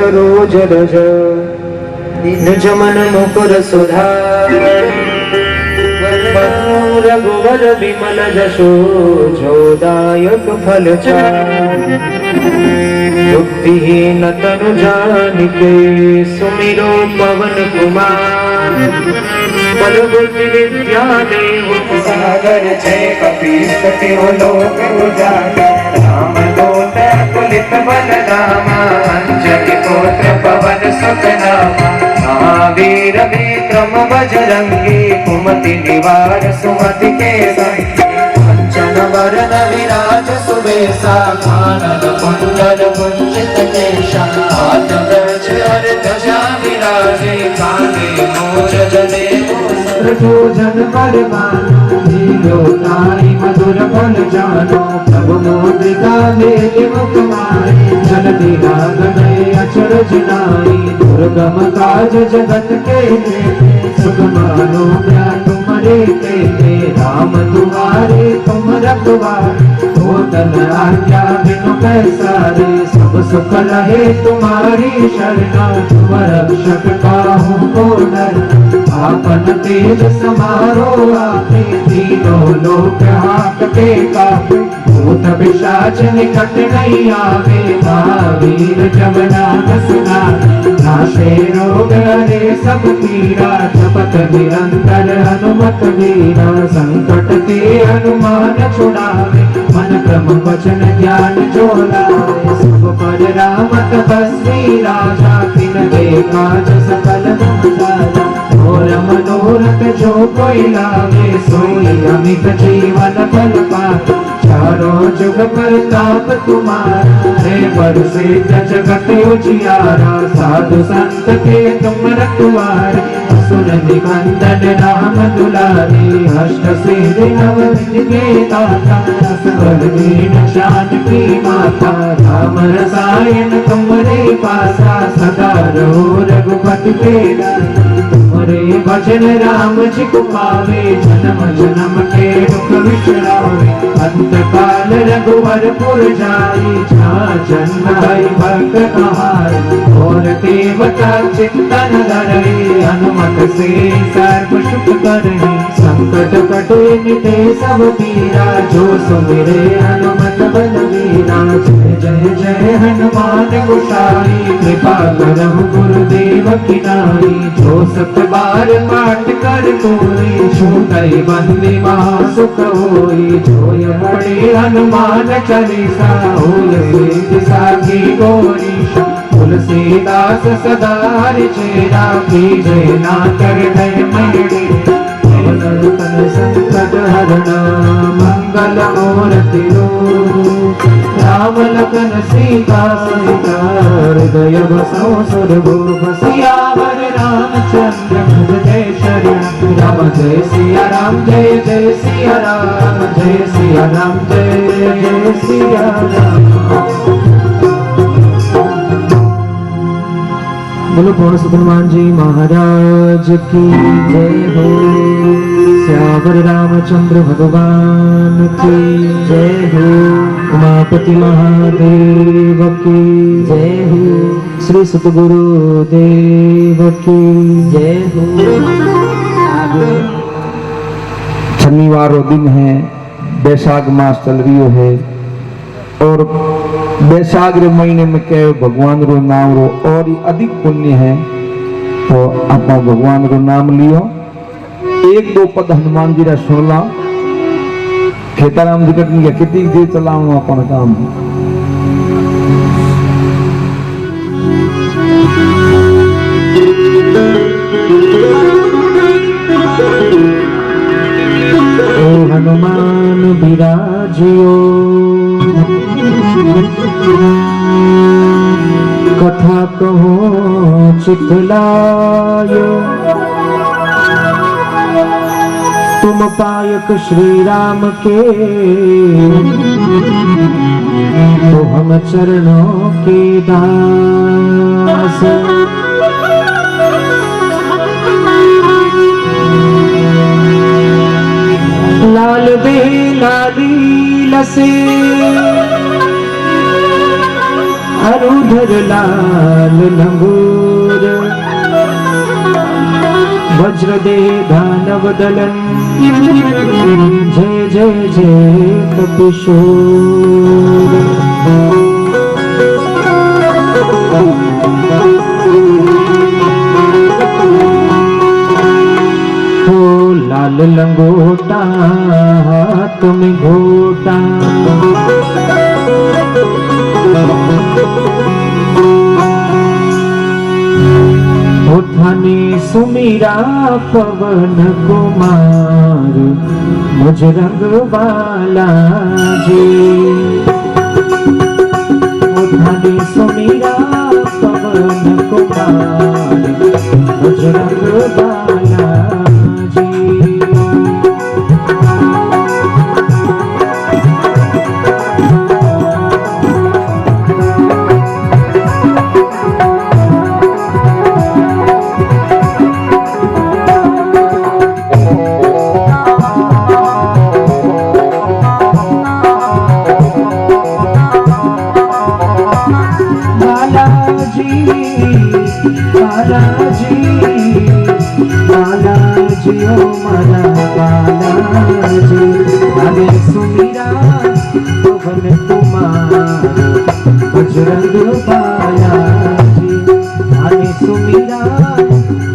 रोज रज निज मन मुकुर सुधा रघुवर विमल जशो जोदायक फल बुद्धिहीन तनु जानिके सुमिरो पवन कुमार बल बुद्धि विद्या देव सागर जय कपीश तिहु लोक उजागर राम दूत अतुलित बल धामा अंजनी पुत्र पवन सुत नामा महावीर विक्रम बजरंगी कुमति निवार सुमति के संगी कंचन वरन विराज सुबेसा कानन कुंडल कुंचित केशा हाथ ब्रज हर ध्वजा विराजे कांधे मूष जनेऊ भोजन परमानो हीरो तारी मधुर फल जानो प्रभु मोदिका मेरे मुख मारे जल दिलाग गए अचरज नाई दुर्गम काज जगत के सुख मानो क्या तुम्हारे के राम तुम्हारे तुम रखवारे हो तन आज्ञा बिनु पैसारे सब सुख लहे तुम्हारी शरणा तुम रक्षक काहू को डर आपन तेज समारो आपे तीनों लोक हाकते कापे भूत पिशाच निकट नहीं आवे महावीर जब नाम सुनावे नाशे रोग हरे सब पीड़ा जपत निरंतर हनुमत वीरा संकट ते हनुमान छुड़ावे मन क्रम वचन ज्ञान जो लावे सब पर राम तपस्वी राजा तिनके काज सकल तुम साजा और मनोरथ जो कोई लावे सोई अमित जीवन फल पावे चारों जुग प्रताप तुम्हारा है बरसे जगत उजियारा साधु संत के तुम रखवारे असुर निकंदन राम दुलारे अष्ट सिद्धि नवनिधि के दाता असवर दीन जानकी माता राम रसायन तुम्हारे पासा सदा रहो रघुपति के दाता तुम्हारे भजन राम जी को पावे जन्म जन्म के दुख विसरावे अंत काल रघुवर पुर जाई जहाँ जन्म हरि भक्त कहाई और देवता चित्तन धरे हनुमत से सर्व सुख करहि संकट कटे मिटे सब पीरा जो सुमिरे हनुमत बलवीरा जय जय जय हनुमान गोसाई कृपा करहु गुरुदेव की नाई जो सत बार पाठ कर कोई छूटई बंदी महासुख होई जो ये पढ़े हनुमान चालीसा होय सिद्ध साखी गौरीशा तुलसीदास सदा हरि चेरा कीजे ना कर दय मणि पवन तन संकट हरना मंगल मूर्ति रूप राम लखन सीता सहित हृदय बसौ सुरभूप सियावर रामचंद्र जय श्री राम जय सिया राम जय जय सिया राम जय सिया राम जय जय सिया राम। बोलो पवन सुत हनुमान जी महाराज की जय हो। श्यावर रामचंद्र भगवान की जय हो। उमापति महादेव की जय हो। श्री सतगुरु देव की जय हो। शनिवार दिन है, बैसाख मास चल रही है और बैसाख रे महीने में के भगवान रो नाम रो और अधिक पुण्य है तो आप भगवान रो नाम लियो। एक दो पद हनुमान जी रा सुनला खेताराम जी कटनी के कितनी देर चलाऊं अपन काम ओ हनुमान विराजियो कथा कहो चितलायो तुम पायक श्री राम के तो हम चरणों के दास। लाल दे लाली लसे अरुधर लाल लाल लंगूर वज्र दे दानव दलन जय जय जय कपिशूर। हो लाल लंगोटा हाथ में घोटा उठाने सुमीरा पवन कुमार बजरंग बाला जी। उठाने सुमीरा पवन कुमार बजरंग बाला जी। बालाजी ओ माला बालाजी आगे सुमीरा पवन कुमार बजरंग बालाजी। आगे सुमीरा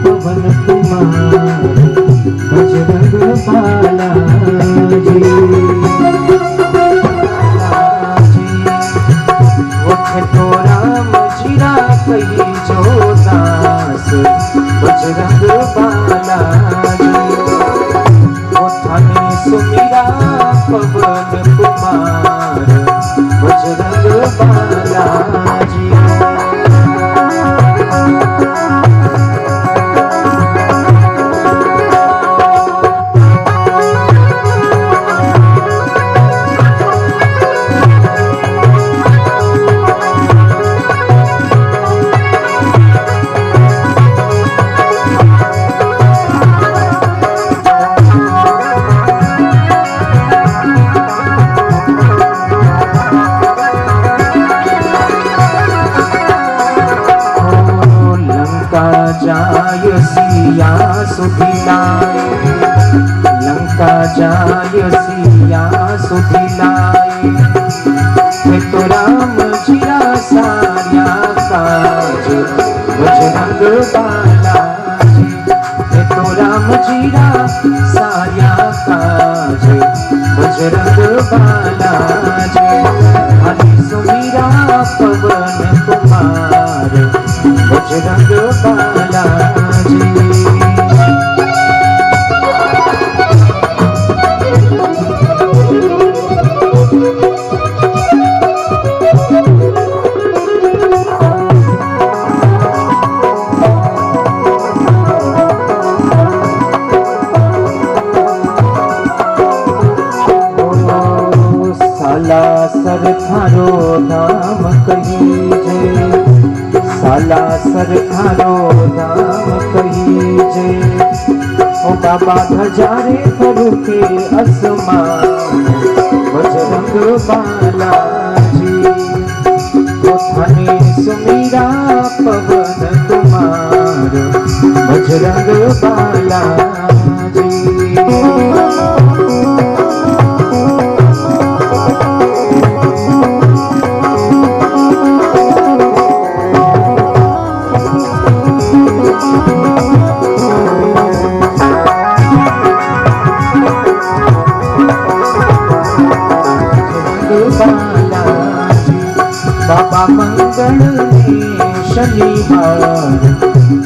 पवन कुमार बजरंग बालाजी। तो राम जीरा कही जो दास बजरंग बालाजी। उठाने सुमीरा पवन कुमार बजरंग बालाजी। जाय सिया सुधिलाए लंका जाय सिया सुधिलाए। तो राम जिया साया काज बजरंग बालाजी। तो राम जिया साया काज बजरंग बालाजी। हरि सुमीरा पवन कुमार बजरंग बालाजी। सालासर थारो नाम कही जय सालासर थारो नाम कही जय। ओ बाबा धजारे पर के आसमान बजरंग बालाजी। उठाने सुमीरा पवन कुमार बजरंग बालाजी। बाबा मंगल में शनिवार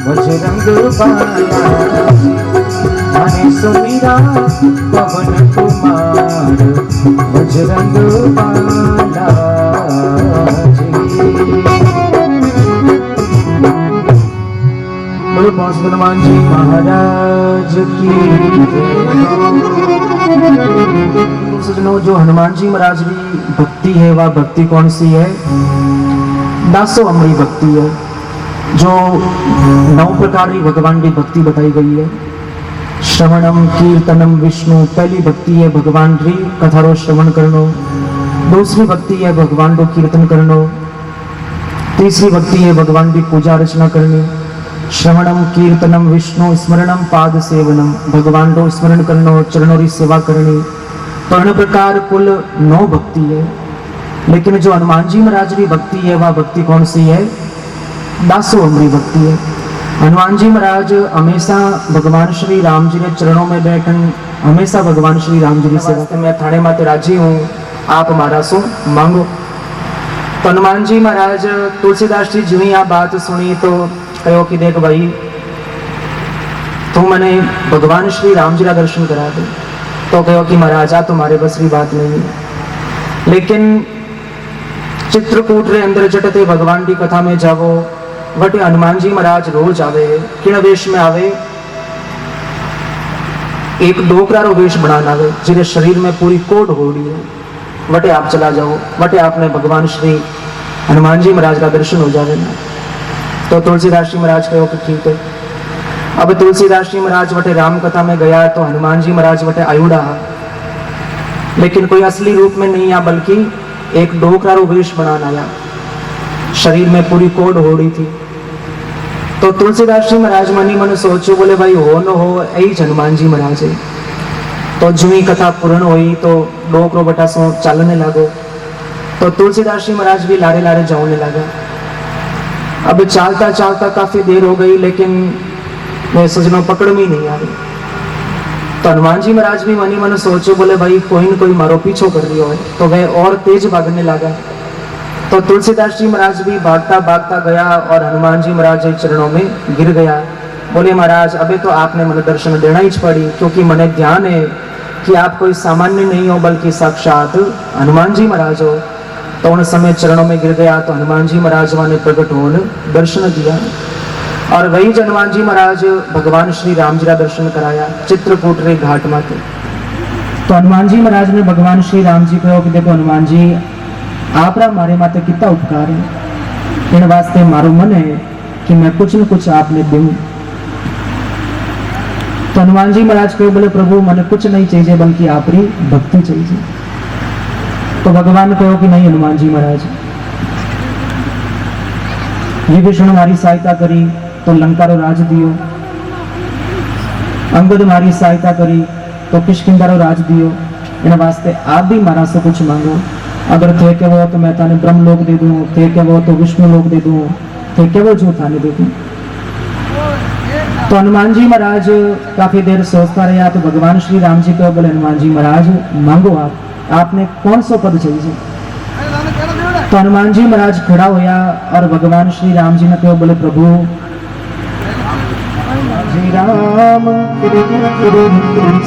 बजरंग बालाजी। हरे सुमीरा पवन कुमार बजरंग बालाजी। बोलो पांच हनुमान जी महाराज की। सजनों, जो हनुमान जी महाराज की भक्ति है वह भक्ति कौन सी है? दासो अमरी भक्ति है, जो 9 प्रकार की भगवान की भक्ति बताई गई है। श्रवणम कीर्तनम विष्णु पहली भक्ति है भगवान की कथारो श्रवण करनो। दूसरी भक्ति है भगवान को कीर्तन करनो। तीसरी भक्ति है भगवान की पूजा अर्चना करनी, श्रवणम कीर्तनम विष्णु स्मरणम पाद सेवनम, भगवान को स्मरण करना, चरणों की सेवा करनी। तो इन प्रकार कुल 9 भक्ति है। लेकिन जो हनुमान जी महाराज की भक्ति है वह भक्ति कौन सी है? 10 अमरी भक्ति है। हनुमान जी महाराज हमेशा भगवान श्री राम जी के चरणों में बैठन, हमेशा भगवान श्री राम जी की सेवा करते। मैं थाने माते राजी हूँ, आप हमारा सो मांगो। तो हनुमान जी महाराज तुलसीदास जी जी आ बात सुनी तो कहो कि देख भाई, तू मैंने भगवान श्री राम जी का दर्शन करा दे। तो कहो कि महाराज आ तुम्हारे बस की बात नहीं है। लेकिन चित्रकूट रे अंदर जटते भगवान की कथा में जावो, वटे हनुमान जी महाराज रोज आवे। किन वेश में आवे? एक डोकरा रो वेश बनाना आवे, जिरे शरीर में पूरी कोट होड़ी है। वटे आप चला जाओ, वटे आपने भगवान श्री हनुमान जी महाराज का दर्शन हो जावे ना। तो तुलसीदास जी महाराज कहो कि ठीक है। अब तुलसीदास जी महाराज वटे राम कथा में गया तो हनुमान जी महाराज वटे आयुड़ा, लेकिन कोई असली रूप में नहीं आया, बल्कि एक डोकरा रो वेश बनाना आया। शरीर में पूरी कोड होड़ी थी। तो तुलसीदास जी महाराज मनी मन सोचो, बोले भाई हो न हो यही हनुमान जी महाराज है। तो जो ही कथा पूर्ण हुई तो डोकरो बटा सो चलने लगो। तो तुलसीदास जी महाराज भी लारे लारे जाने लगा। अब चलता चलता काफी देर हो गई, लेकिन वे सजनों पकड़ में ही नहीं आ रही। तो हनुमान जी महाराज भी मनी मन सोचो, बोले भाई कोई न कोई मारो पीछो कर रही हो। तो वह और तेज भागने लगा। तो तुलसीदास जी महाराज भी भागता भागता गया और हनुमान जी महाराज के चरणों में गिर गया। बोले महाराज अबे तो आपने मुझे दर्शन देना ही पड़ी, क्योंकि मैंने ध्यान है कि आप कोई सामान्य नहीं हो बल्कि साक्षात हनुमान जी महाराज हो। तो उन समय चरणों में गिर गया। तो हनुमान जी महाराज ने प्रकट होने दर्शन दिया और वही हनुमान जी महाराज भगवान श्री राम जी का दर्शन कराया चित्रकूट रे घाट माते। तो हनुमान जी महाराज ने भगवान श्री राम जी को कि देखो हनुमान जी आपरा मारे माते कितना उपकार है, इन वास्ते मारो मन है कि मैं कुछ न कुछ आपने दूं। तो हनुमान जी महाराज को बोले प्रभु मैंने कुछ नहीं चाहिए बल्कि आपकी भक्ति चाहिए। तो भगवान कहो कि नहीं हनुमान जी महाराज, विभीषण हमारी सहायता करी तो लंका रो राज दियो, अंगद हमारी सहायता करी तो किष्किंधा रो राज दियो। इन वास्ते आप भी महाराज से कुछ मांगो। अगर थे के वो तो मैं ताने ब्रह्म लोक दे दूं, थे के वो तो विष्णु लोक दे दूं, थे के वो जो थाने दे दूं। तो हनुमान जी महाराज काफी देर सोचता रहा। तो भगवान श्री राम जी को बोले हनुमान जी महाराज मांगो आपने कौन सा पद चाहिए। तो हनुमान जी महाराज खड़ा होया और भगवान श्री राम जी ने कहो बोले प्रभु श्री राम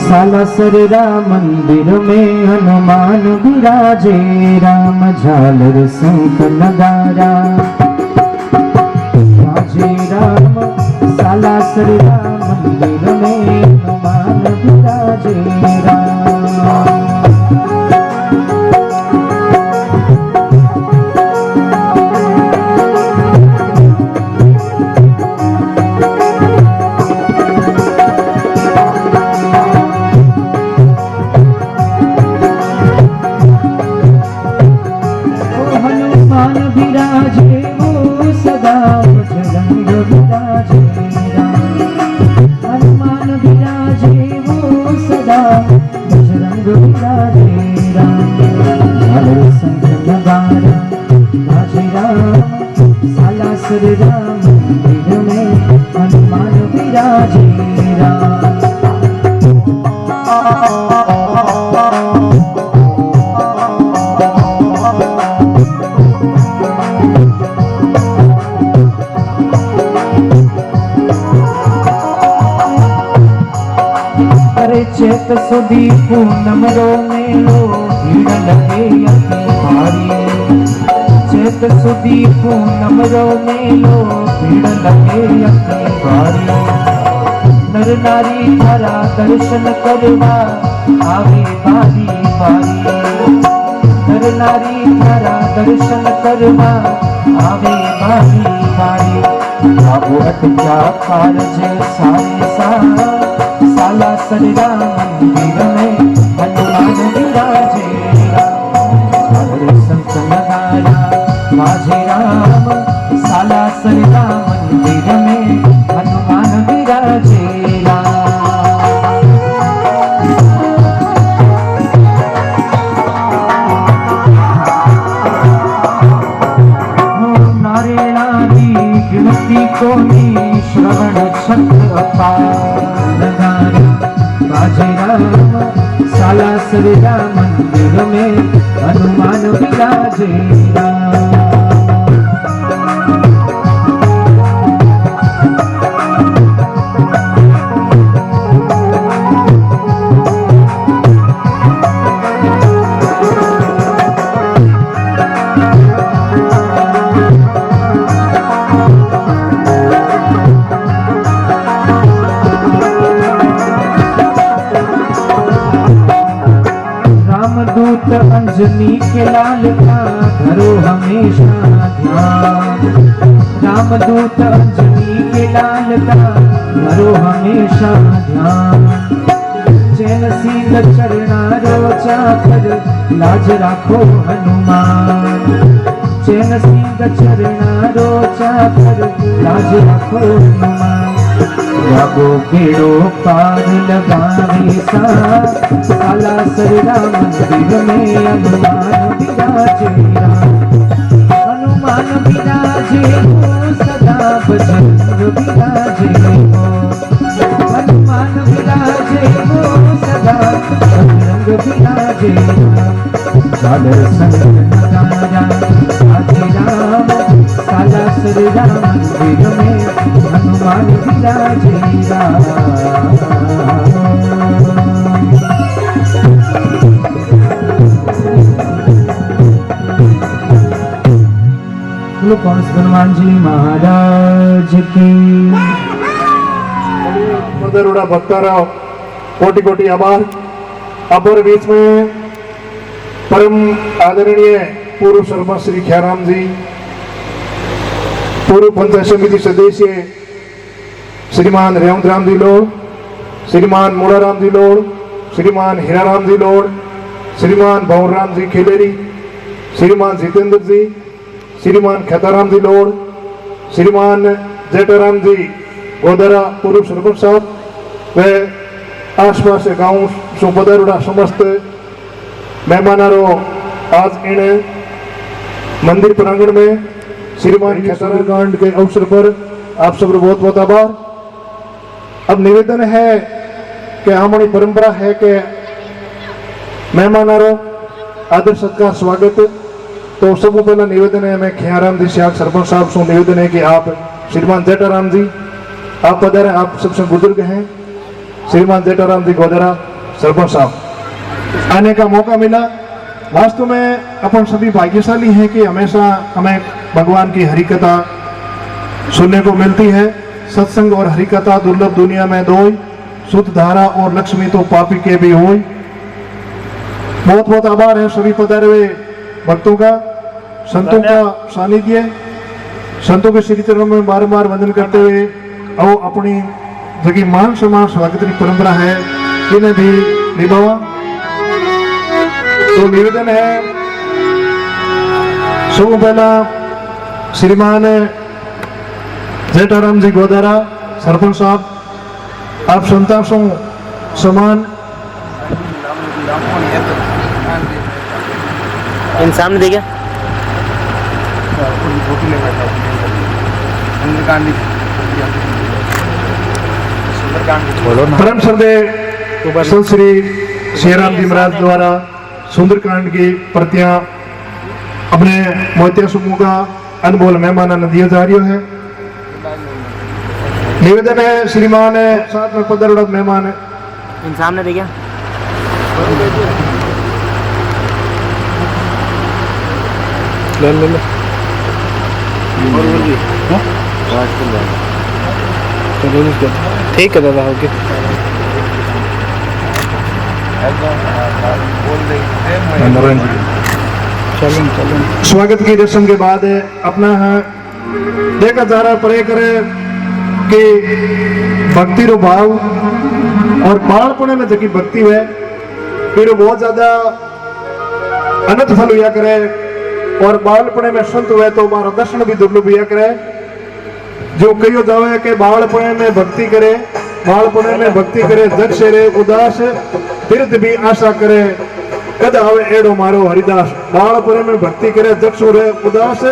सालासर राम मंदिर में हनुमान विराजे, राम झालर शंख नगारा बाजे। राम सालासर राम मंदिर में हनुमान विराजे, राम चेत सुधी पूनम रो मेलो भीड़ लगे अति भारी। चेत सुधी पूनम रो मेलो भीड़ लगे अति भारी। नर नारी थारा दर्शन करवा आवे बारी बारी। नर नारी थारा दर्शन करवा आवे बारी बारी। बाबू अटक्या कारज सारे सा सालासर राम मंदिर में हनुमान विराजे, झालर शंख नगारा बाजे। राम गिनती कोनी श्रवण छत्र पान बाजे राम साला सरिया मंदिर में हनुमान विराजे अंजनी के लाल का धरो हमेशा ध्यान रामदूत अंजनी के लाल का धरो हमेशा ध्यान चैन सीध चरना रोचा कर लाज राखो हनुमान चैन सीध चरना रोचा कर लाज राखो हनुमान जागो बेड़ो पार लगावे साला सरिया मंदिर में हनुमान विराजे हनुमान विराजे हो सदा बजरंग विराजे हो हनुमान विराजे हो सदा बजरंग विराजे चादर संग नगारा आधे राम साला सरिया मंदिर में हनुमान विराजे हनुमान जी महाराज की मदरुड़ा भक्ताराव कोटि कोटि आभार। अपर बीच में परम आदरणीय पूर्व सरपंच श्री ख्याराम जी, पूर्व पंचायत समिति सदस्य श्रीमान रेवंत राम जी लोड़, श्रीमान मूड़ाराम जी लोड़, श्रीमान हीराराम जी लोड़, श्रीमान भंवरराम जी खेलेरी, श्रीमान जितेंद्र जी, श्रीमान खेताराम जी लोड़, श्रीमान जेठाराम जी गोदरा पूर्व सरपंच साहब व आसपास के गाँव से पधारुड़ा समस्त मेहमानों आज इन मंदिर प्रांगण में श्रीमान खेताराम कांड के अवसर पर आप सब बहुत बहुत आभार। अब निवेदन है कि हमारी परंपरा है कि मेहमानों आदर सत्कार स्वागत। तो सबसे पहला निवेदन है, मैं ख्याराम जी सियाग सरपंच साहब से निवेदन है कि आप श्रीमान जेठाराम जी आप पधारे, आप सबसे बुजुर्ग हैं। श्रीमान जेठाराम जी गोदरा सरपंच साहब आने का मौका मिला। वास्तव में अपन सभी भाग्यशाली हैं कि हमेशा हमें भगवान की हरिकथा सुनने को मिलती है। सत्संग और हरिकथा दुर्लभ दुनिया में दोई, शुद्ध धारा और लक्ष्मी तो पापी के भी होई। बहुत बहुत आभार है सभी पधारे हुए भक्तों का, संतों का सानिध्य, संतों के श्री चरणों में बार बार वंदन करते हुए और अपनी जगह मान सम्मान स्वागत की परंपरा है इन्हें भी निभावा। तो निवेदन है, सबसे पहला श्रीमान जेठाराम जी गोदारा सरपंच साहब, आप संतासों समान इन सामने देखा परम श्रद्धेय संत श्री शेराम जी महाराज द्वारा सुंदरकांड की प्रतियां अपने मोतिया समूह का अनमोल मेहमान दिया जा रही है। निवेदन है श्रीमान साथ में पधारुड़ा मेहमान है, इन सामने देखा ठीक है दादा ओके। स्वागत की रस्म के बाद अपना देखा जा रहा परे करे कि भक्ति रो भाव और बालपणे में जकी भक्ति है फिर बहुत ज्यादा अनंत फल हुआ करे और बालपणे में संत हुए तो हमारा दर्शन भी दुर्लभ हुआ करे। जो कहियो जावे के बालपणे में भक्ति करे, बालपणे में भक्ति करे जग से रे उदास, तीर्थ भी आशा करे कद आवे एड़ो मारो हरिदास। बालपणे में भक्ति करे जग से रे उदास,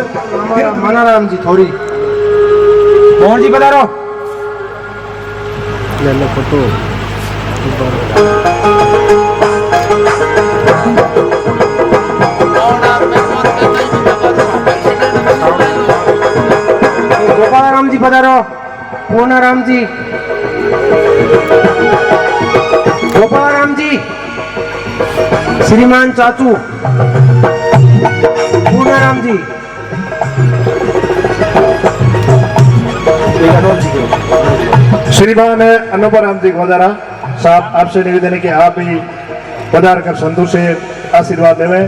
मनाराम जी थोड़ी मोहन जी पधारो। ले लो फोटो। गोपाल जी पधारो। पूर्णाराम जी, गोपाल जी, श्रीमान चाचू, पूर्णाराम जी, श्रीमान अनुपराम जी गोदारा साहब, आपसे निवेदन है कि आप भी पधार कर संतों से आशीर्वाद देवे।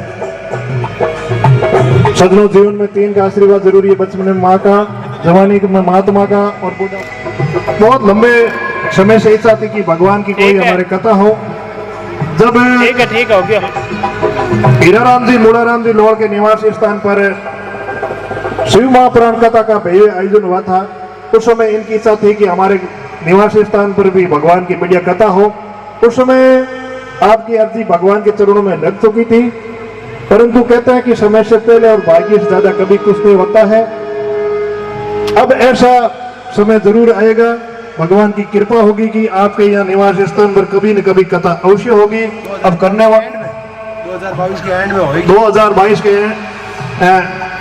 सदनों, जीवन में 3 का आशीर्वाद जरूरी है, बचपन में माँ का, जवानी में महात्मा का और बुढ़ा। बहुत लंबे समय से इच्छा थी कि भगवान की कोई हमारे कथा हो। जब ठीक है, हो गया। हीराराम जी, मूलाराम जी लोहड़ के निवास स्थान पर शिव महापुराण कथा का भव्य आयोजन हुआ था, उस समय इनकी इच्छा थी कि हमारे निवास स्थान पर भी भगवान की बढ़िया कथा हो। उस समय आपकी अर्जी भगवान के चरणों में लग चुकी थी, परंतु कहते हैं कि समय से पहले और भाग्य से ज्यादा कभी कुछ नहीं होता है। अब ऐसा समय जरूर आएगा, भगवान की कृपा होगी कि आपके यहाँ निवास स्थान पर कभी न कभी कथा अवश्य होगी। अब करने वाले 2022 के एंड में होगी, 2022 के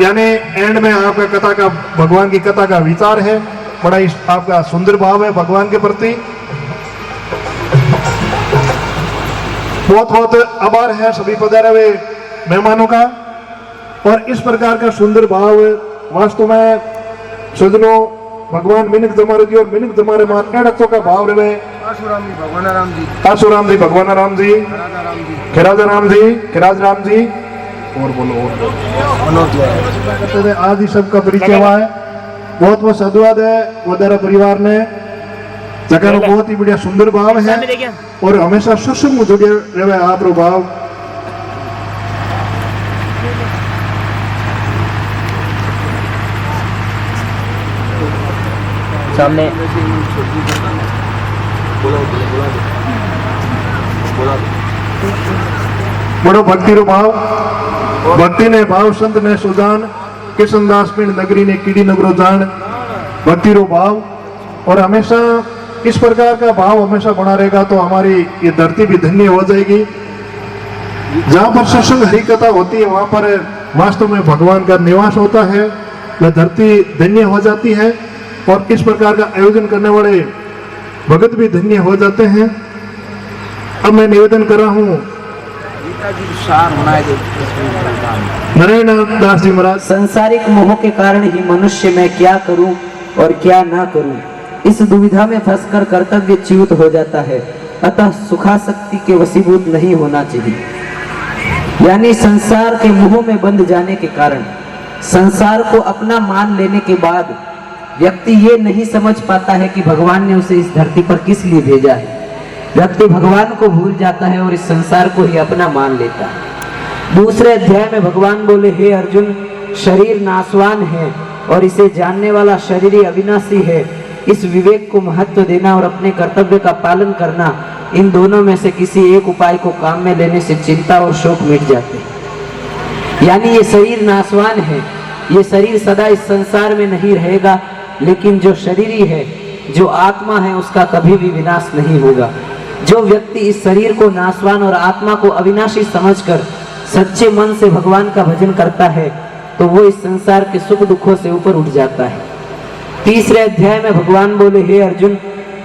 यानी एंड में आपका कथा का, भगवान की कथा का विचार है। बड़ा आपका सुंदर भाव है भगवान के प्रति। बहुत बहुत आभार है सभी पधारे हुए मेहमानों का। और इस प्रकार का सुंदर भाव वास्तव में सजनों, भगवान मिनक जमारे जी और मिनक जमारे मान एड़ो का भाव रहे। आशुराम जी, भगवान राम जी, खिराज राम जी, खिराज राम जी, और बोलो आज ही सबका परिचय हुआ है। बहुत बहुत साधुवाद है वोदारा परिवार ने, जगह बहुत ही बढ़िया सुंदर भाव है और हमेशा सुसंग जुड़े रहे आप रो भाव। सामने बड़ो भक्ति रो भाव, भक्ति ने भाव संत ने सुजान, किशनदास पिंड नगरी ने कीड़ी नगरो जान। भक्ति रो भाव और हमेशा इस प्रकार का भाव हमेशा बना रहेगा तो हमारी ये धरती भी धन्य हो जाएगी। जहाँ पर सत्संग हरि कथा होती है वहां पर वास्तव में भगवान का निवास होता है, वह धरती धन्य हो जाती है और इस प्रकार का आयोजन करने वाले भगत भी धन्य हो जाते हैं। अब मैं निवेदन कर रहा हूँ नारायण दास जी महाराज। संसारिक मोह के कारण ही मनुष्य मैं क्या करूं और क्या ना करूं, इस दुविधा में फंसकर कर्तव्य च्युत हो जाता है। अतः सुखासक्ति के वशीभूत नहीं होना चाहिए। यानी संसार के मोह में बंध जाने के कारण, संसार को अपना मान लेने के बाद व्यक्ति ये नहीं समझ पाता है कि भगवान ने उसे इस धरती पर किस लिए भेजा है। व्यक्ति भगवान को भूल जाता है और इस संसार को ही अपना मान लेता है। दूसरे अध्याय में भगवान बोले, हे अर्जुन, शरीर नाशवान है और इसे जानने वाला शरीर ही अविनाशी है। इस विवेक को महत्व देना और अपने कर्तव्य का पालन करना, इन दोनों में से किसी एक उपाय को काम में लेने से चिंता और शोक मिट जाते हैं। यानी ये शरीर नाशवान है, ये शरीर सदा इस संसार में नहीं रहेगा, लेकिन जो शरीरी है, जो आत्मा है, उसका कभी भी विनाश नहीं होगा। जो व्यक्ति इस शरीर को नाशवान और आत्मा को अविनाशी समझकर सच्चे मन से भगवान का भजन करता है तो वो इस संसार के सुख दुखों से ऊपर उठ जाता है। तीसरे अध्याय में भगवान बोले, हे अर्जुन,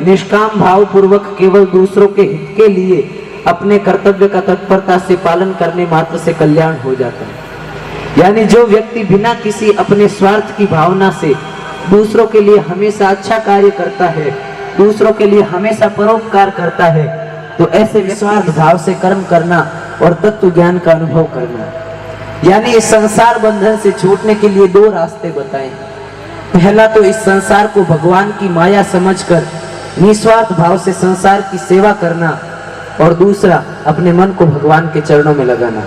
निष्काम भाव पूर्वक केवल दूसरों के हित के लिए अपने कर्तव्य का तत्परता से पालन करने मात्र से कल्याण हो जाता है। यानी जो व्यक्ति बिना किसी अपने स्वार्थ की भावना से दूसरों के लिए हमेशा अच्छा कार्य करता है, दूसरों के लिए हमेशा परोपकार करता है, तो ऐसे निस्वार्थ भाव से कर्म करना और तत्व ज्ञान का अनुभव करना। यानी इस संसार बंधन से छूटने के लिए 2 रास्ते बताएं। पहला तो इस संसार को भगवान की माया समझकर निस्वार्थ भाव से संसार की सेवा करना, और दूसरा अपने मन को भगवान के चरणों में लगाना।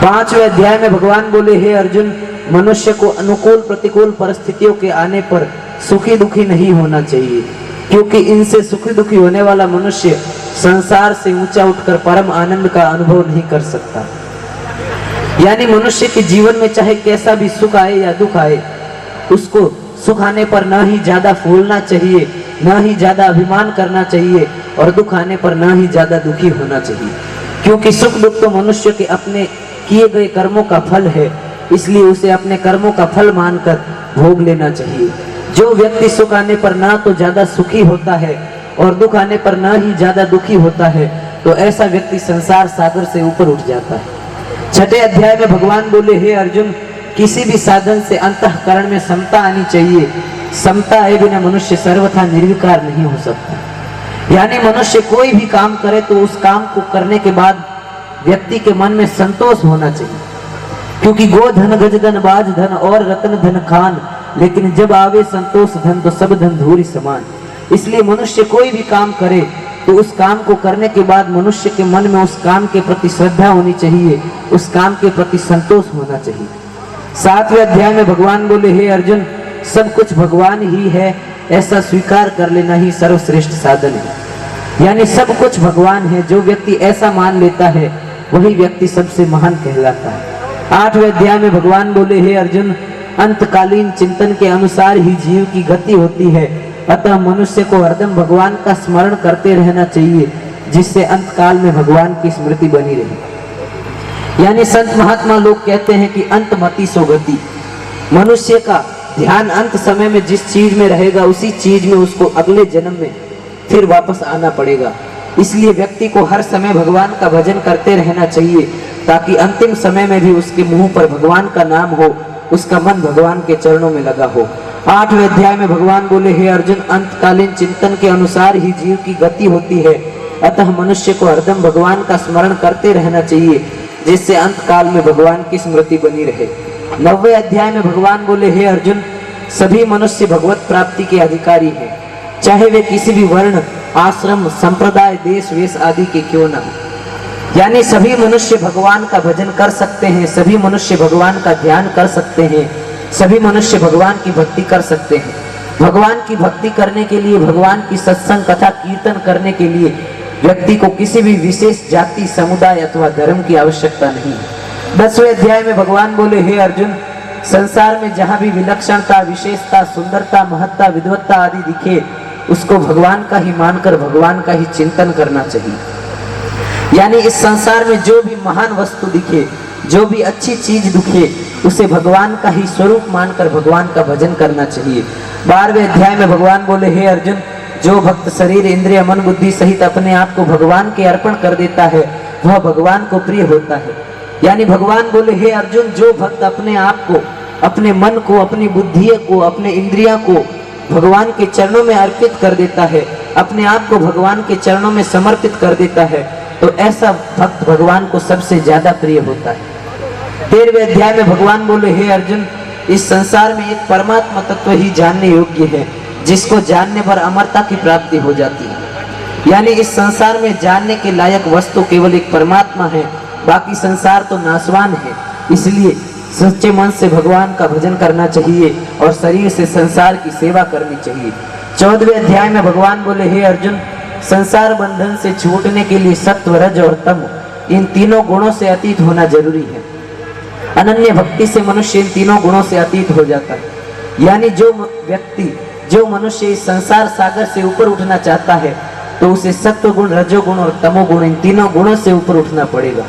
5वें अध्याय में भगवान बोले, हे अर्जुन, मनुष्य को अनुकूल प्रतिकूल परिस्थितियों के आने पर सुखी दुखी नहीं होना चाहिए, क्योंकि इनसे सुखी दुखी होने वाला मनुष्य संसार से ऊंचा उठकर परम आनंद का अनुभव नहीं कर सकता। यानी मनुष्य के जीवन में चाहे कैसा भी सुख आए या दुख आए, उसको सुख आने पर न ही ज्यादा फूलना चाहिए, न ही ज्यादा अभिमान करना चाहिए, और दुख आने पर न ही ज्यादा दुखी होना चाहिए, क्योंकि सुख दुख तो मनुष्य के अपने किए गए कर्मों का फल है, इसलिए उसे अपने कर्मों का फल मानकर भोग लेना चाहिए। जो व्यक्ति सुख आने पर ना तो ज्यादा सुखी होता है और दुख आने पर ना ही ज्यादा दुखी होता है, तो ऐसा व्यक्ति संसार सागर से ऊपर उठ जाता है। छठे अध्याय में भगवान बोले, हे अर्जुन, किसी भी साधन से अंतःकरण में समता आनी चाहिए। समता आए बिना मनुष्य सर्वथा निर्विकार नहीं हो सकता। यानी मनुष्य कोई भी काम करे तो उस काम को करने के बाद व्यक्ति के मन में संतोष होना चाहिए, क्योंकि गो धन गज धन बाज धन और रतन धन खान, लेकिन जब आवे संतोष धन तो सब धन धूरी समान। इसलिए मनुष्य कोई भी काम करे तो उस काम को करने के बाद मनुष्य के मन में उस काम के प्रति श्रद्धा होनी चाहिए, उस काम के प्रति संतोष होना चाहिए। 7वें अध्याय में भगवान बोले, हे अर्जुन, सब कुछ भगवान ही है, ऐसा स्वीकार कर लेना ही सर्वश्रेष्ठ साधन है। यानी सब कुछ भगवान है। जो व्यक्ति ऐसा मान लेता है वही व्यक्ति सबसे महान कहलाता है। 8वें अध्याय में भगवान बोले, हे अर्जुन, अंतकालीन चिंतन के अनुसार ही जीव की गति होती है, अतः मनुष्य को हरदम भगवान का स्मरण करते रहना चाहिए, जिससे अंतकाल में भगवान की स्मृति बनी रहे। यानी संत महात्मा लोग कहते हैं कि अंतमति सो गति। मनुष्य का ध्यान अंत समय में जिस चीज में रहेगा उसी चीज में उसको अगले जन्म में फिर वापस आना पड़ेगा। इसलिए व्यक्ति को हर समय भगवान का भजन करते रहना चाहिए, ताकि अंतिम समय में भी उसके मुंह पर भगवान का नाम हो, उसका मन भगवान के चरणों में लगा हो। 8वें अध्याय में भगवान बोले, हे अर्जुन, अंतकालीन चिंतन के अनुसार ही जीव की गति होती है, अतः मनुष्य को हरदम भगवान का स्मरण करते रहना चाहिए, जिससे अंतकाल में भगवान की स्मृति बनी रहे। 9वें अध्याय में भगवान बोले, हे अर्जुन, सभी मनुष्य भगवत प्राप्ति के अधिकारी हैं, चाहे वे किसी भी वर्ण, आश्रम, संप्रदाय, देश, वेश आदि के क्यों न हो। यानी सभी मनुष्य भगवान का भजन कर सकते हैं, सभी मनुष्य भगवान का ध्यान कर सकते हैं, सभी मनुष्य भगवान की भक्ति कर सकते हैं। भगवान की भक्ति करने के लिए, भगवान की सत्संग कथा कीर्तन करने के लिए व्यक्ति को किसी भी विशेष जाति, समुदाय अथवा धर्म की आवश्यकता नहीं है। 10वें अध्याय में भगवान बोले, हे अर्जुन, संसार में जहाँ भी विलक्षणता, विशेषता, सुंदरता, महत्ता, विद्वत्ता आदि दिखे, उसको भगवान का ही मानकर भगवान का ही चिंतन करना चाहिए। यानी इस संसार में जो भी महान वस्तु दिखे, जो भी अच्छी चीज दिखे, उसे भगवान का ही स्वरूप मानकर भगवान का भजन करना चाहिए। 12वें अध्याय में भगवान बोले, हे अर्जुन, जो भक्त शरीर, इंद्रिय, मन, बुद्धि सहित अपने आप को भगवान के अर्पण कर देता है वह भगवान को प्रिय होता है। यानी भगवान बोले, हे अर्जुन, जो भक्त अपने आप को, अपने मन को, अपनी बुद्धि को, अपने इंद्रिया को भगवान के चरणों में अर्पित कर देता है, अपने आप को भगवान के चरणों में समर्पित कर देता है, तो ऐसा भक्त भगवान को सबसे ज्यादा प्रिय होता है। 13वें अध्याय में भगवान बोले, हे अर्जुन, इस संसार में एक परमात्मा तत्व ही जानने योग्य है, जिसको जानने पर अमरता की प्राप्ति हो जाती है। यानी इस संसार में जानने के लायक वस्तु केवल एक परमात्मा है, बाकी संसार तो नाशवान है। इसलिए सच्चे मन से भगवान का भजन करना चाहिए और शरीर से संसार की सेवा करनी चाहिए। 14वें अध्याय में भगवान बोले, हे अर्जुन, संसार बंधन से छूटने के लिए सत्व, रज और तम, इन तीनों गुणों से अतीत होना जरूरी है। अनन्य भक्ति से मनुष्य इन तीनों गुणों से अतीत हो जाता है। यानी जो व्यक्ति, जो मनुष्य इस संसार सागर से ऊपर उठना चाहता है तो उसे सत्व गुण, रजोगुण और तमोगुण, इन तीनों गुणों से ऊपर उठना पड़ेगा।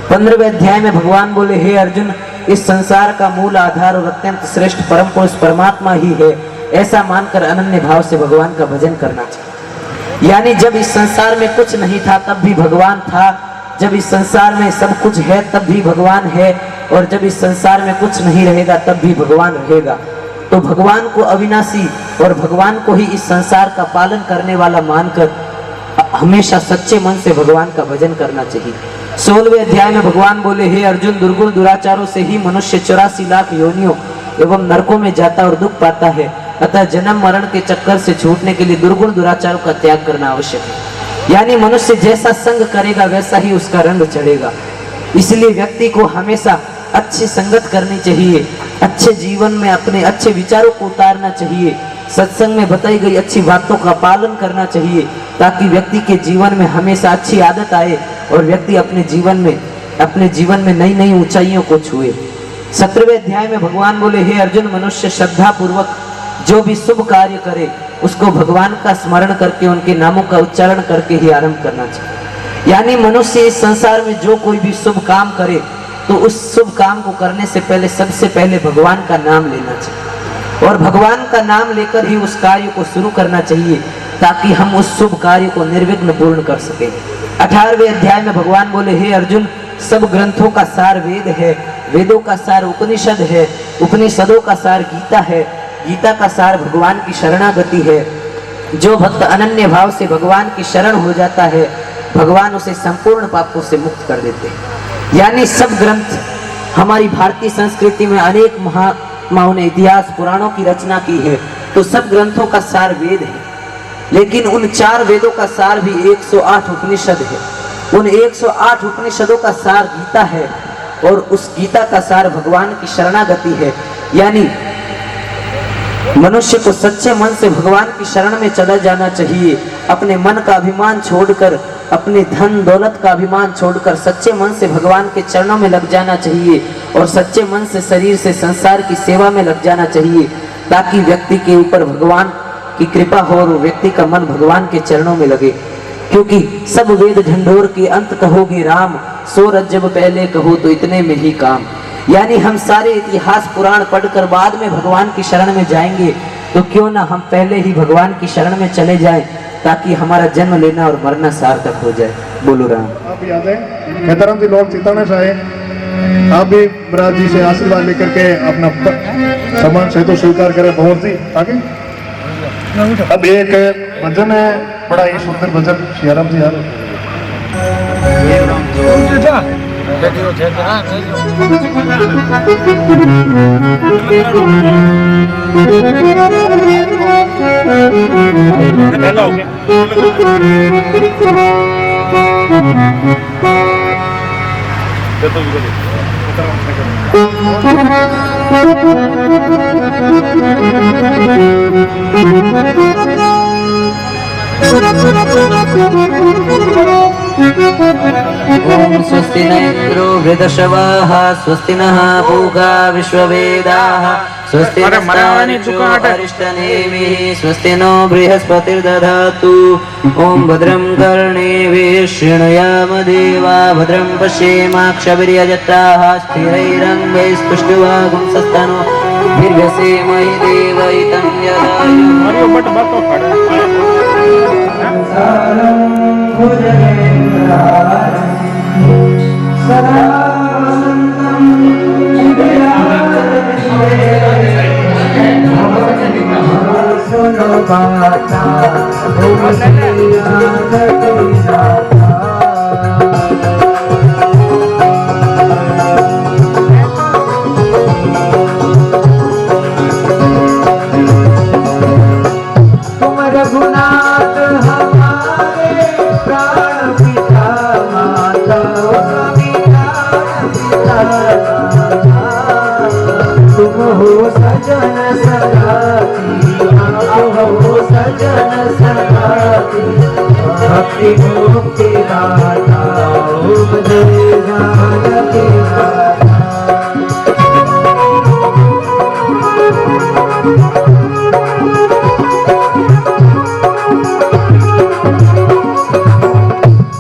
15वें अध्याय में भगवान बोले, हे अर्जुन, इस संसार का मूल आधार और अत्यंत श्रेष्ठ परम पुरुष परमात्मा ही है, ऐसा मानकर अनन्य भाव से भगवान का भजन करना चाहिए। यानी जब इस संसार में कुछ नहीं था तब भी भगवान था, जब इस संसार में सब कुछ है तब भी भगवान है, और जब इस संसार में कुछ नहीं रहेगा तब भी भगवान रहेगा। तो भगवान को अविनाशी और भगवान को ही इस संसार का पालन करने वाला मानकर हमेशा सच्चे मन से भगवान का भजन करना चाहिए। 16वें अध्याय में भगवान बोले, हे अर्जुन, दुर्गुण दुराचारों से ही मनुष्य 84 लाख योनियों एवं नरकों में जाता और दुख पाता है, अतः जन्म मरण के चक्कर से छूटने के लिए दुर्गुण दुराचारों का त्याग करना आवश्यक है। यानी मनुष्य जैसा संग करेगा वैसा ही उसका रंग चढ़ेगा। इसलिए व्यक्ति को हमेशा अच्छी संगत करनी चाहिए, अच्छे जीवन में अपने अच्छे विचारों को उतारना चाहिए, सत्संग में बताई गई अच्छी बातों का पालन करना चाहिए, ताकि व्यक्ति के जीवन में हमेशा अच्छी आदत आए और व्यक्ति अपने जीवन में नई नई ऊंचाइयों को छुए। 17वें अध्याय में भगवान बोले, हे अर्जुन, मनुष्य श्रद्धा पूर्वक जो भी शुभ कार्य करे उसको भगवान का स्मरण करके उनके नामों का उच्चारण करके ही आरंभ करना चाहिए। यानी मनुष्य इस संसार में जो कोई भी शुभ काम करे तो उस शुभ काम को करने से पहले सबसे पहले भगवान का नाम लेना चाहिए और भगवान का नाम लेकर ही उस कार्य को शुरू करना चाहिए ताकि हम उस शुभ कार्य को निर्विघ्न पूर्ण कर सकें। 18वें अध्याय में भगवान बोले, हे अर्जुन, सब ग्रंथों का सार वेद है, वेदों का सार उपनिषद है, उपनिषदों का सार गीता है, गीता का सार भगवान की शरणागति है। जो भक्त अनन्य भाव से भगवान की शरण हो जाता है भगवान उसे संपूर्ण पापों से मुक्त कर देते हैं। यानी सब ग्रंथ, हमारी भारतीय संस्कृति में अनेक महात्माओं ने इतिहास पुराणों की रचना की है तो सब ग्रंथों का सार वेद है, लेकिन उन 4 वेदों का सार भी 108 उपनिषद है। उन 108 उपनिषदों का सार गीता है और उस गीता का सार भगवान की शरणागति है। यानी मनुष्य को सच्चे मन से भगवान की शरण में चला जाना चाहिए, अपने मन का अभिमान छोड़कर, अपने धन दौलत का अभिमान छोड़कर सच्चे मन से भगवान के चरणों में लग जाना चाहिए और सच्चे मन से शरीर से संसार की सेवा में लग जाना चाहिए ताकि व्यक्ति के ऊपर भगवान की कृपा हो और व्यक्ति का मन भगवान के चरणों में लगे। क्योंकि सब वेद ढंढोर के अंत कहोगे राम, सो रज जब पहले कहो तो इतने में ही काम। यानी हम सारे इतिहास पुराण पढ़कर बाद में भगवान की शरण में जाएंगे तो क्यों ना हम पहले ही भगवान की शरण में चले जाएं ताकि हमारा जन्म लेना और मरना सार्थक हो जाए। बोलो राम। आप याद है खेताराम जी लोग चिताना चाहे, आप भी महाराज जी से आशीर्वाद लेकर के अपना सम्मान से तो स्वीकार करें। भंवर जी आगे। अब एक भजन है, बड़ा ही सुंदर भजन, सियाराम जी यार। ओम स्वस्ति न इंद्रो वृद्धशवाः, स्वस्ति नः पूगा विश्ववेदाः, स्वस्ति नस्तारिष्टनेमिः, स्वस्ति नो बृहस्पतिर्दधातु। ओम भद्रं कर्णेभिः शृणुयाम देवा, भद्रं पश्येमाक्षभिर्यजत्राः, स्थिरैरङ्गैस्तुष्टुवागुंसस्तनो दीर्घसेमहि देवहितं भक्ति मुक्ति दाता, ओम जय जानकी माता।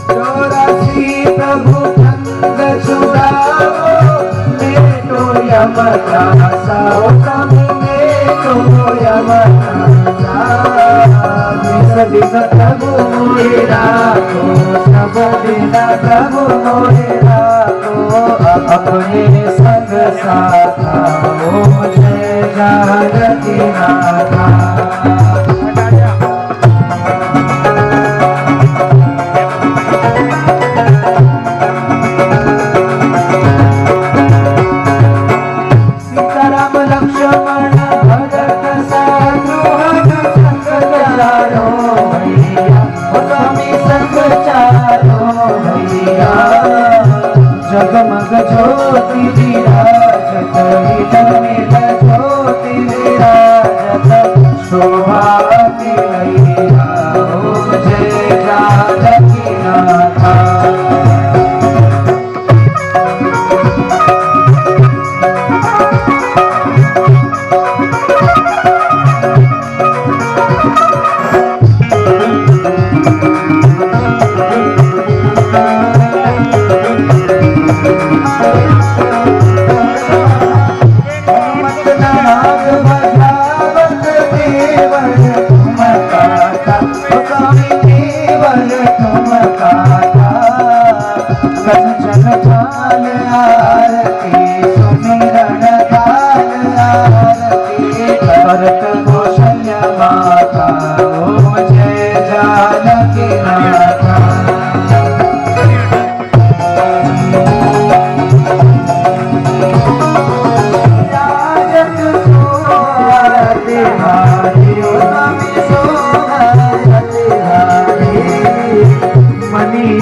चौरासी प्रभु कंद छुड़ाओ, लेटो यमरासा, लेटो यमरासा। दिन प्रभु मोहे राखो, सब दिन प्रभु मोहे राखो, अपने संग साथा, ओम जय जानकी माता। सीताराम लक्ष्मण भरत शत्रुघ्न संग चारो भैया, स्वामी संग चारो भैया। जगमग ज्योति विराजत, हृदय में ज्योति विराजत, शोभा मैया, ओम जय जानकी माता। ओम जय जानकी माता।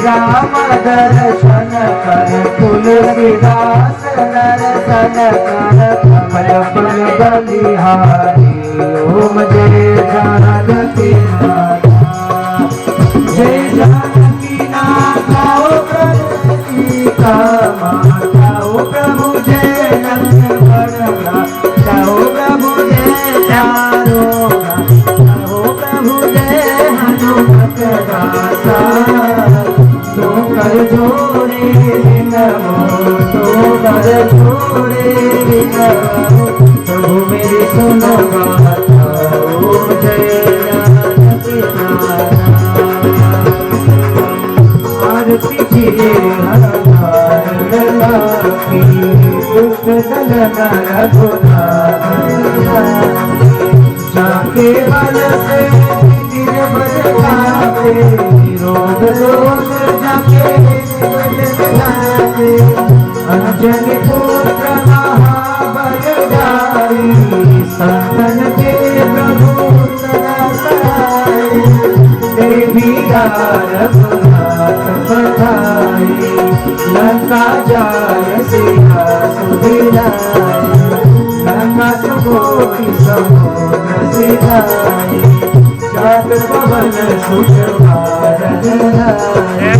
राम दर्शन कर तुलसीदास दर्शन कर पल पल बलिहारी। ओम जय जानकी माता। जय जानकी माता ओ प्रभु सीता माता। ओ प्रभु जय लक्ष्मण भ्राता। ओ प्रभु जय चारों भ्राता। ओ प्रभु जय हनुमत दाता। तो कर जोड़े नमो तो कर जोड़े नमो प्रभु मेरी सुनो गाथा। ओम जय जानकी माता। आरती जिए हमार लाखी दुष्ट दलन रघुनाथ। जाके बल से गिर बजाते रोग दोष जाके बजाते। अंजनी पुत्र महाबलधारी संतन के प्रभु सदा सहाय। देवी रघुनाथ पधारे लंका जाय सिया सुधिराय। लंका सुकोटि समुद्र सिधाय। जात पवन सुत भारत लाए।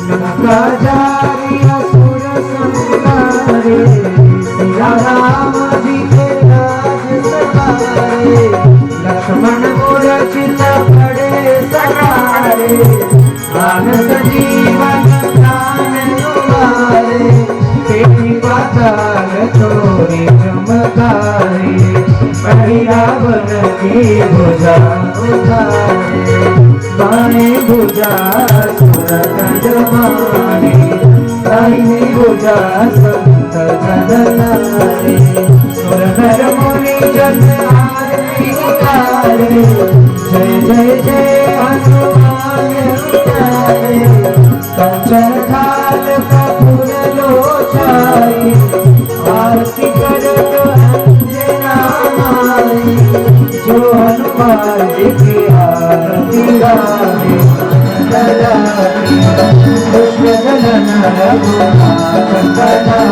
लंका जारी असुर संहारे। सिया राम जी के राज सवारे। लक्ष्मण मूर्छित पड़े सहारे। प्राण संजीवन प्राण उबारे। पेटी पाताल तोरी चमकारे। रावण की भुजा उतारे। बाएं भुजा सुर गज मारे। दाहिने भुजा संत जन लारे। सुर नर मुनि जन आरती उतारे। जय जय जय हनुमान विचारे। कंचन थाल कपूर लोचाई। आरती करत अंजना माई। जो हनुमान जी की आरती गावे। दुष्ट दलन रघुनाथ पधारे।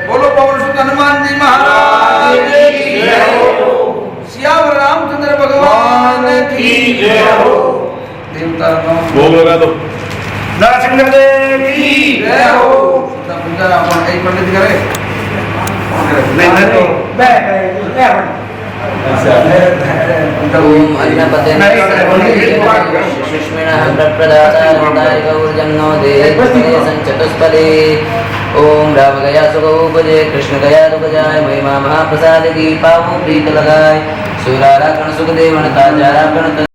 बोलो पवन सुत हनुमान जी महाराज की जय हो। सियावर रामचंद्र भगवान की जय हो। देवता भोग लगा दो। नरसिंह देव की जय हो। पूजा अपन एक पंडित करे नहीं तो ओम अन्नपते सुष्मिणः प्रप्रदाता गौर्जन्नो देहे चतुष्पदे। ओम राम गया सुगोपजे कृष्ण गया दुगजाय। महिमा महाप्रसाद की पावो प्रीत लगाए। सुरारा कण सुख देवन ताजारा कण